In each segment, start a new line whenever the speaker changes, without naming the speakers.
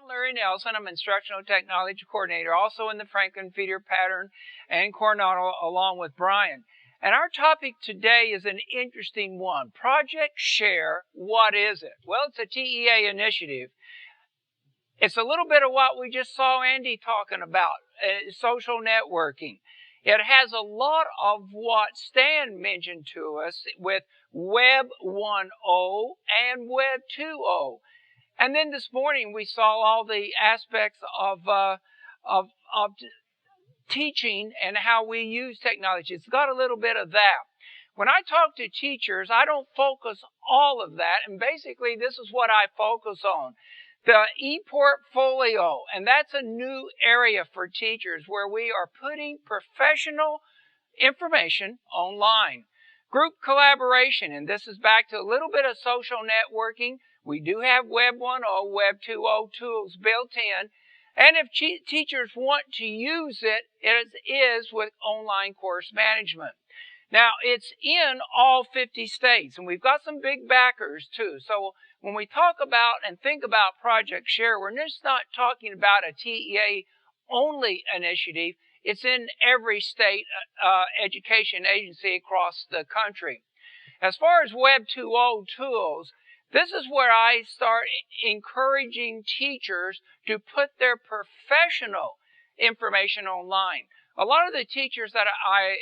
Larry Nelson. I'm Instructional Technology Coordinator, also in the Franklin Feeder Pattern and Coronado, along with Brian. And our topic today is an interesting one. Project Share, what is it? Well, it's a TEA initiative. It's a little bit of what we just saw Andy talking about, social networking. It has a lot of what Stan mentioned to us with Web 1.0 and Web 2.0. And then this morning we saw all the aspects of teaching and how we use technology. It's got a little bit of that. When I talk to teachers, I don't focus all of that, and basically this is what I focus on. The ePortfolio, and that's a new area for teachers where we are putting professional information online. Group collaboration, and this is back to a little bit of social networking. We do have Web 1.0, Web 2.0 tools built in. And if teachers want to use it, it is with online course management. Now, it's in all 50 states, and we've got some big backers too. So when we talk about and think about Project Share, we're just not talking about a TEA-only initiative. It's in every state education agency across the country. As far as Web 2.0 tools, this is where I start encouraging teachers to put their professional information online. A lot of the teachers that I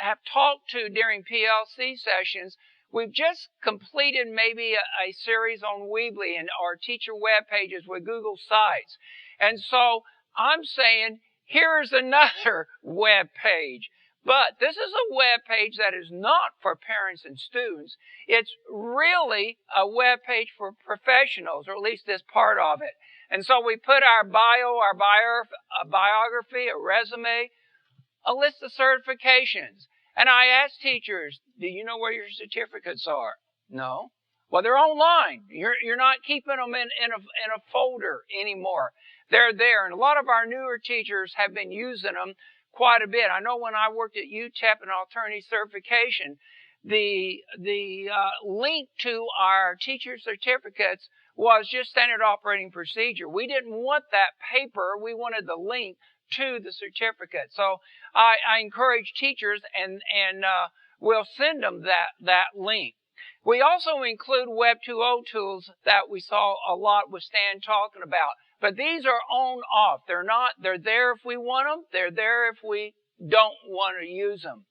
have talked to during PLC sessions, we've just completed maybe a series on Weebly and our teacher web pages with Google Sites. And so I'm saying, here's another web page. But this is a web page that is not for parents and students. It's really a web page for professionals, or at least this part of it. And so we put our bio, a biography, a resume, a list of certifications. And I ask teachers, do you know where your certificates are? No. Well, they're online. You're not keeping them in a folder anymore. They're there. And a lot of our newer teachers have been using them quite a bit. I know when I worked at UTEP and Alternative Certification, the link to our teacher certificates was just standard operating procedure. We didn't want that paper. We wanted the link to the certificate. So I encourage teachers and we'll send them that link. We also include Web 2.0 tools that we saw a lot with Stan talking about. But these are on-off. They're there if we want them. They're there if we don't want to use them.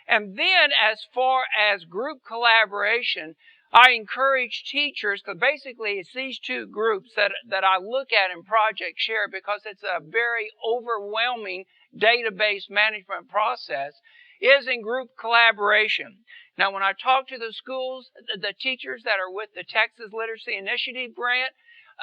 And then as far as group collaboration, I encourage teachers, because basically it's these two groups that I look at in Project Share because it's a very overwhelming database management process, is in group collaboration. Now, when I talk to the schools, the teachers that are with the Texas Literacy Initiative grant,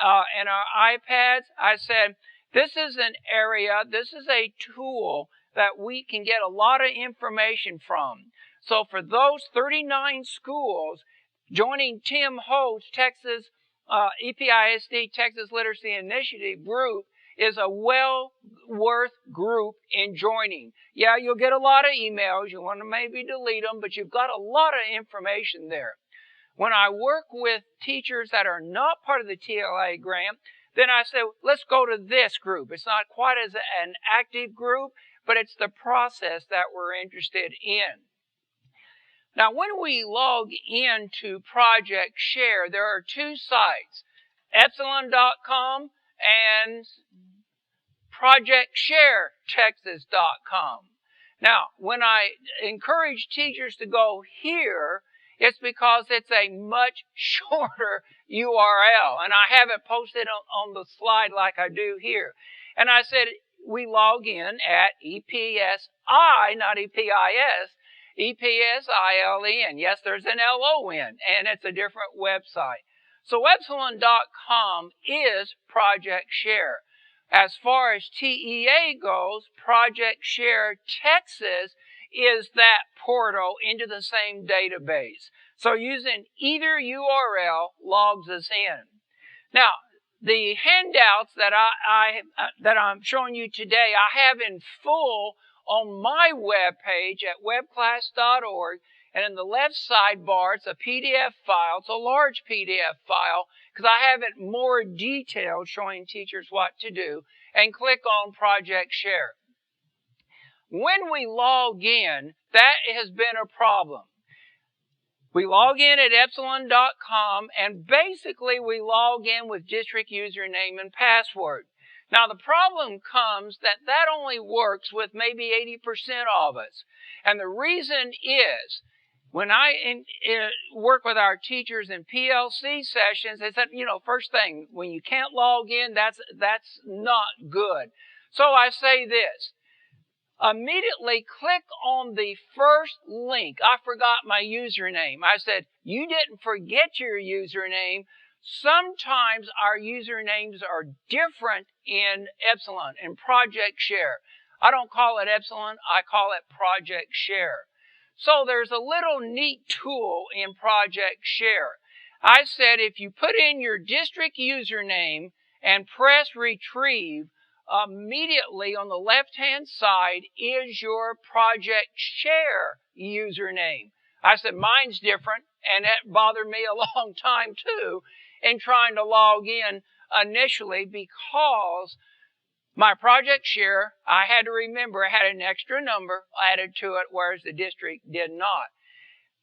and our iPads, I said, this is an area, this is a tool that we can get a lot of information from. So for those 39 schools, joining Tim Holt's Texas EPISD Texas Literacy Initiative group is a well worth group in joining. Yeah, you'll get a lot of emails. You want to maybe delete them, but you've got a lot of information there. When I work with teachers that are not part of the TLA grant, then I say, let's go to this group. It's not quite as an active group, but it's the process that we're interested in. Now, when we log into Project Share, there are two sites, epsilon.com and projectsharetexas.com. Now, when I encourage teachers to go here, it's because it's a much shorter URL, and I have it posted on the slide like I do here. And I said we log in at EPSI, not EPIS, EPSILEN. Yes, there's an LON, and it's a different website. So epsilon.com is Project Share. As far as TEA goes, Project Share Texas is that portal into the same database. So using either URL logs us in. Now, the handouts that I'm showing you today, I have in full on my web page at webclass.org. And in the left sidebar, it's a PDF file. It's a large PDF file because I have it more detailed showing teachers what to do. And click on Project Share. When we log in, that has been a problem. We log in at epsilon.com and basically we log in with district username and password. Now the problem comes that that only works with maybe 80% of us. And the reason is, when I work with our teachers in PLC sessions, they said, first thing, when you can't log in, that's not good. So I say this. Immediately click on the first link. I forgot my username. I said, you didn't forget your username. Sometimes our usernames are different in Epsilon, in Project Share. I don't call it Epsilon, I call it Project Share. So there's a little neat tool in Project Share. I said if you put in your district username and press retrieve, immediately on the left-hand side is your Project Share username. I said mine's different, and that bothered me a long time too in trying to log in initially because my Project Share, I had to remember, I had an extra number added to it, whereas the district did not.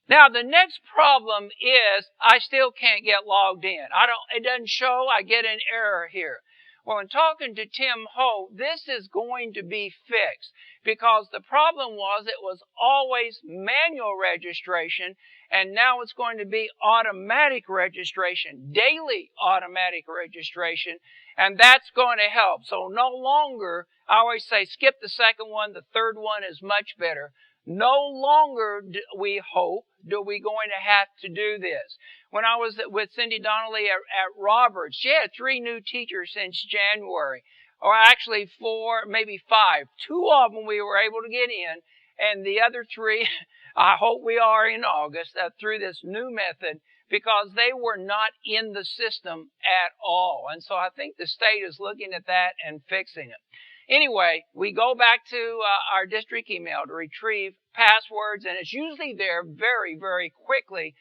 Now, the next problem is I still can't get logged in. It doesn't show, I get an error here. Well, in talking to Tim Ho, this is going to be fixed because the problem was it was always manual registration and now it's going to be automatic registration, daily automatic registration, and that's going to help. So no longer, I always say skip the second one, the third one is much better. No longer, we hope, do we going to have to do this. When I was with Cindy Donnelly at Roberts, she had 3 new teachers since January, or actually 4, maybe 5. 2 of them we were able to get in, and the other 3, I hope we are in August, through this new method, because they were not in the system at all. And so I think the state is looking at that and fixing it. Anyway, we go back to our district email to retrieve passwords, and it's usually there very, very quickly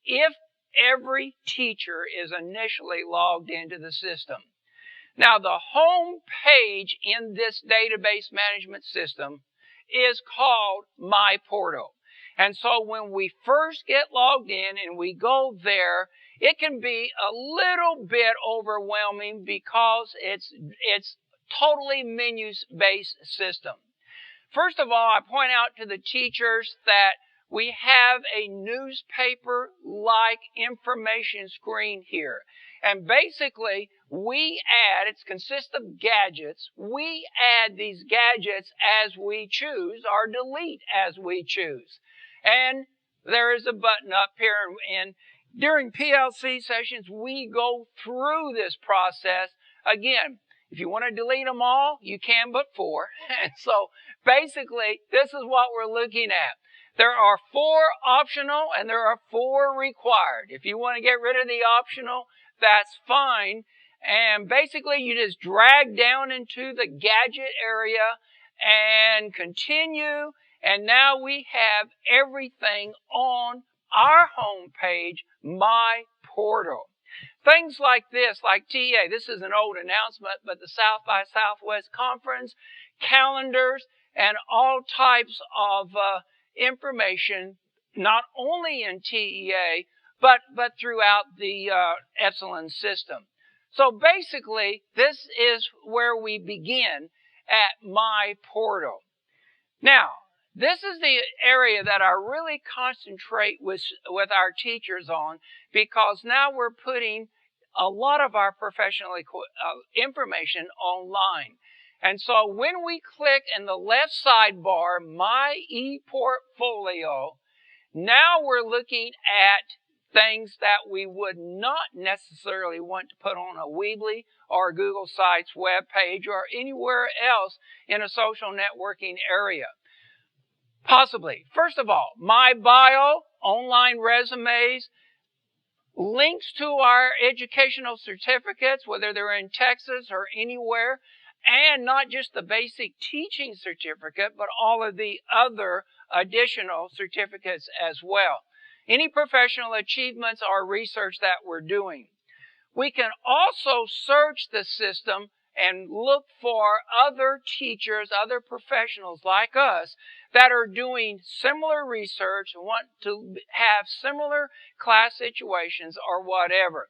if every teacher is initially logged into the system. Now, the home page in this database management system is called My Portal. And so when we first get logged in and we go there, it can be a little bit overwhelming because it's totally menus-based system. First of all, I point out to the teachers that we have a newspaper-like information screen here. And basically, we add, it consists of gadgets, we add these gadgets as we choose or delete as we choose. And there is a button up here, and during PLC sessions, we go through this process. Again, if you want to delete them all, you can but 4. And so basically, this is what we're looking at. There are 4 optional and there are 4 required. If you want to get rid of the optional, that's fine. And basically, you just drag down into the gadget area and continue. And now we have everything on our home page, My Portal. Things like this, like TA, this is an old announcement, but the South by Southwest Conference, calendars, and all types of information, not only in TEA, but throughout the Epsilon system. So basically, this is where we begin at My Portal. Now, this is the area that I really concentrate with our teachers on, because now we're putting a lot of our professional information online. And so when we click in the left sidebar, My ePortfolio, now we're looking at things that we would not necessarily want to put on a Weebly or Google Sites web page or anywhere else in a social networking area. Possibly. First of all, My Bio, online resumes, links to our educational certificates, whether they're in Texas or anywhere, and not just the basic teaching certificate, but all of the other additional certificates as well. Any professional achievements or research that we're doing. We can also search the system and look for other teachers, other professionals like us that are doing similar research and want to have similar class situations or whatever.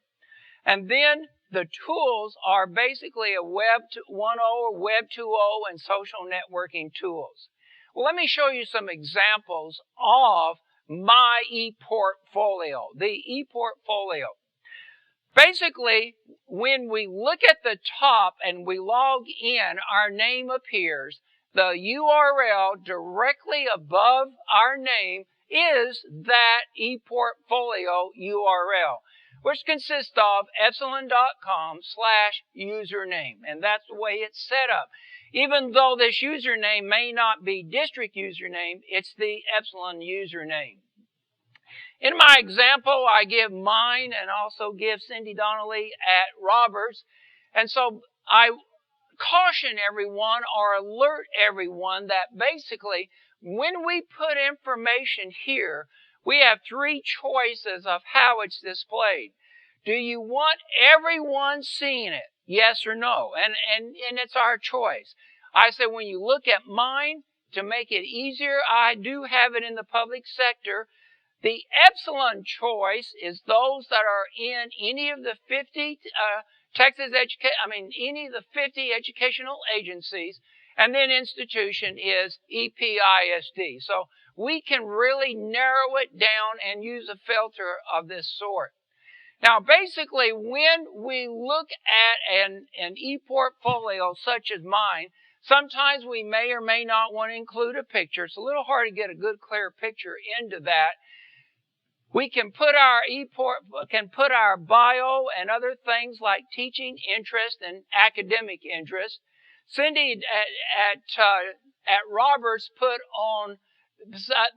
And then the tools are basically a Web 1.0 or Web 2.0 and social networking tools. Well, let me show you some examples of my ePortfolio, the ePortfolio. Basically, when we look at the top and we log in, our name appears. The URL directly above our name is that ePortfolio URL, which consists of epsilon.com/username. And that's the way it's set up. Even though this username may not be district username, it's the Epsilon username. In my example, I give mine and also give Cindy Donnelly at Roberts. And so I caution everyone or alert everyone that basically when we put information here, we have three choices of how it's displayed. Do you want everyone seeing it? Yes or no? And it's our choice. I say when you look at mine, to make it easier, I do have it in the public sector. The Epsilon choice is those that are in any of the 50 any of the 50 educational agencies, and then institution is EPISD. So we can really narrow it down and use a filter of this sort. Now, basically, when we look at an ePortfolio such as mine, sometimes we may or may not want to include a picture. It's a little hard to get a good, clear picture into that. We can put our bio and other things like teaching interest and academic interest. Cindy at Roberts put on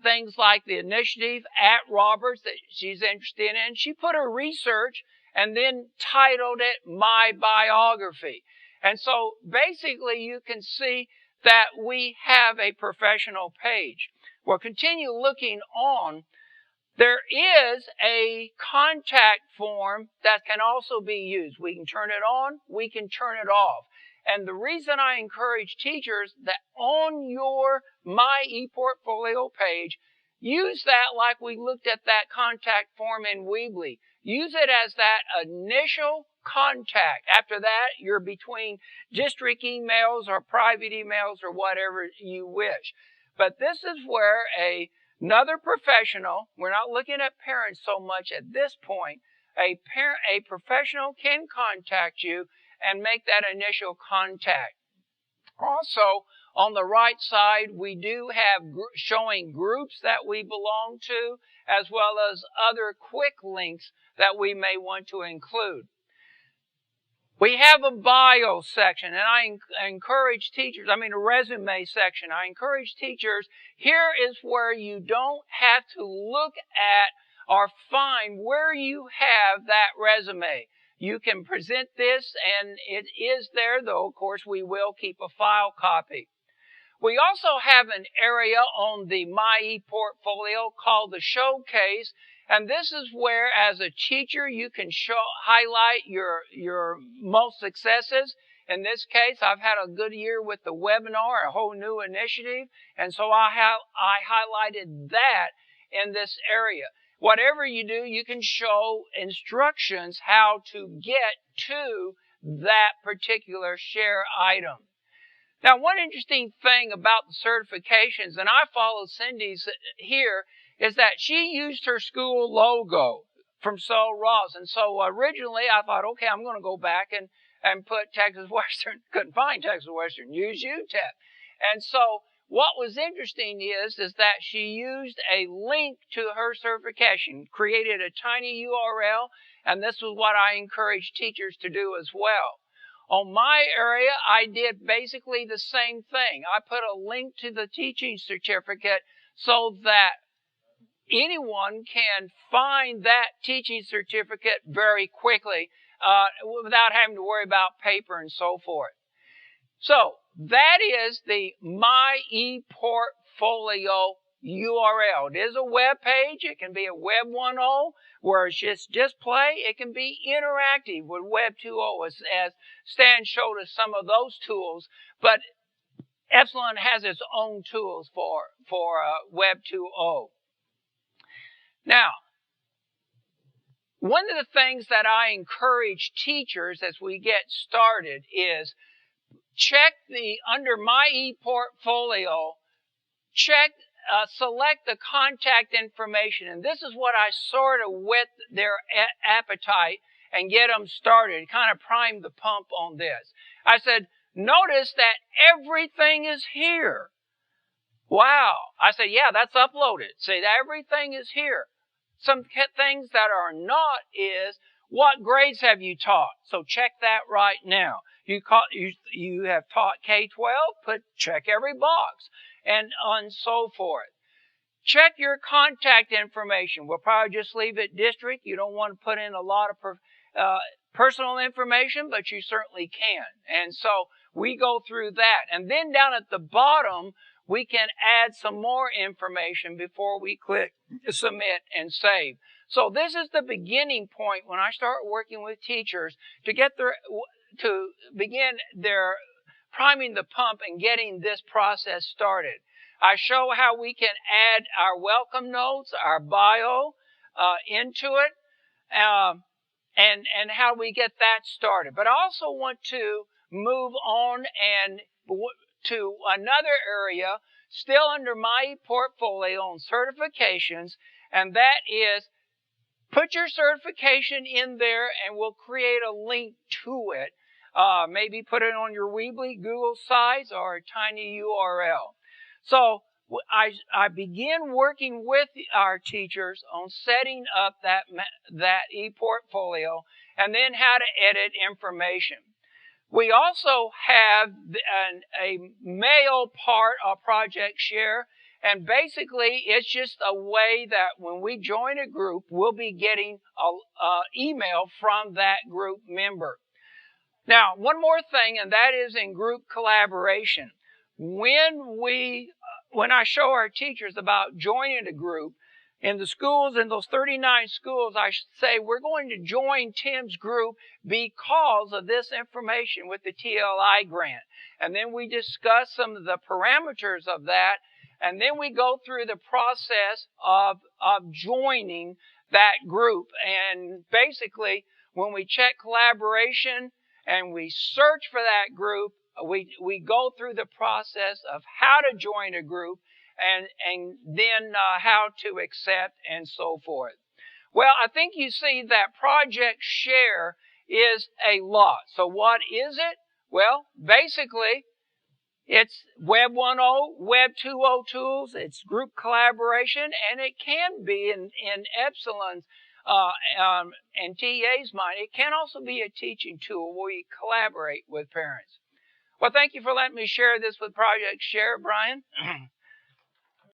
things like the initiative at Roberts that she's interested in. She put her research and then titled it My Biography. And so basically you can see that we have a professional page. We'll continue looking on. There is a contact form that can also be used. We can turn it on, we can turn it off. And the reason I encourage teachers that on your My ePortfolio page, use that like we looked at that contact form in Weebly. Use it as that initial contact. After that, you're between district emails or private emails or whatever you wish. But this is where another professional, we're not looking at parents so much at this point, a professional can contact you and make that initial contact. Also, on the right side, we do have showing groups that we belong to, as well as other quick links that we may want to include. We have a bio section, and I encourage teachers, a resume section. I encourage teachers, here is where you don't have to look at or find where you have that resume. You can present this, and it is there, though, of course, we will keep a file copy. We also have an area on the My ePortfolio called the Showcase, and this is where, as a teacher, you can highlight your most successes. In this case, I've had a good year with the webinar, a whole new initiative, and so I highlighted that in this area. Whatever you do, you can show instructions how to get to that particular share item. Now, one interesting thing about the certifications, and I follow Cindy's here, is that she used her school logo from Sul Ross. And so originally I thought, okay, I'm going to go back and put Texas Western. Couldn't find Texas Western. Use UTEP. And so what was interesting is that she used a link to her certification, created a tiny URL, and this was what I encourage teachers to do as well. On my area, I did basically the same thing. I put a link to the teaching certificate so that anyone can find that teaching certificate very quickly without having to worry about paper and so forth. So that is the My ePortfolio URL. It is a web page. It can be a Web 1.0 where it's just display. It can be interactive with Web 2.0 as Stan showed us some of those tools. But Epsilon has its own tools for Web 2.0. Now, one of the things that I encourage teachers as we get started is check under My ePortfolio, select the contact information. And this is what I sort of whet their appetite and get them started, kind of prime the pump on this. I said, notice that everything is here. Wow. I said, yeah, that's uploaded. See, everything is here. Some things that are not is, what grades have you taught? So check that right now. You have taught K-12, check every box, and so forth. Check your contact information. We'll probably just leave it district. You don't want to put in a lot of personal information, but you certainly can. And so we go through that. And then down at the bottom, we can add some more information before we click submit and save. So this is the beginning point when I start working with teachers to begin their priming the pump and getting this process started. I show how we can add our welcome notes, our bio into it, and how we get that started. But I also want to move on and to another area, still under My ePortfolio on certifications, and that is put your certification in there and we'll create a link to it. Maybe put it on your Weebly, Google Sites, or a tiny URL. So I begin working with our teachers on setting up that ePortfolio and then how to edit information. We also have a mail part of Project Share, and basically it's just a way that when we join a group, we'll be getting an email from that group member. Now, one more thing, and that is in group collaboration. When I show our teachers about joining a group, in the schools, in those 39 schools, I should say, we're going to join Tim's group because of this information with the TLI grant. And then we discuss some of the parameters of that, and then we go through the process of joining that group. And basically, when we check collaboration and we search for that group, we go through the process of how to join a group, and then how to accept and so forth. Well, I think you see that Project Share is a lot. So what is it? Well, basically, it's Web 1.0, Web 2.0 tools, it's group collaboration, and it can be in Epsilon's and TA's mind, it can also be a teaching tool where you collaborate with parents. Well, thank you for letting me share this with Project Share, Brian.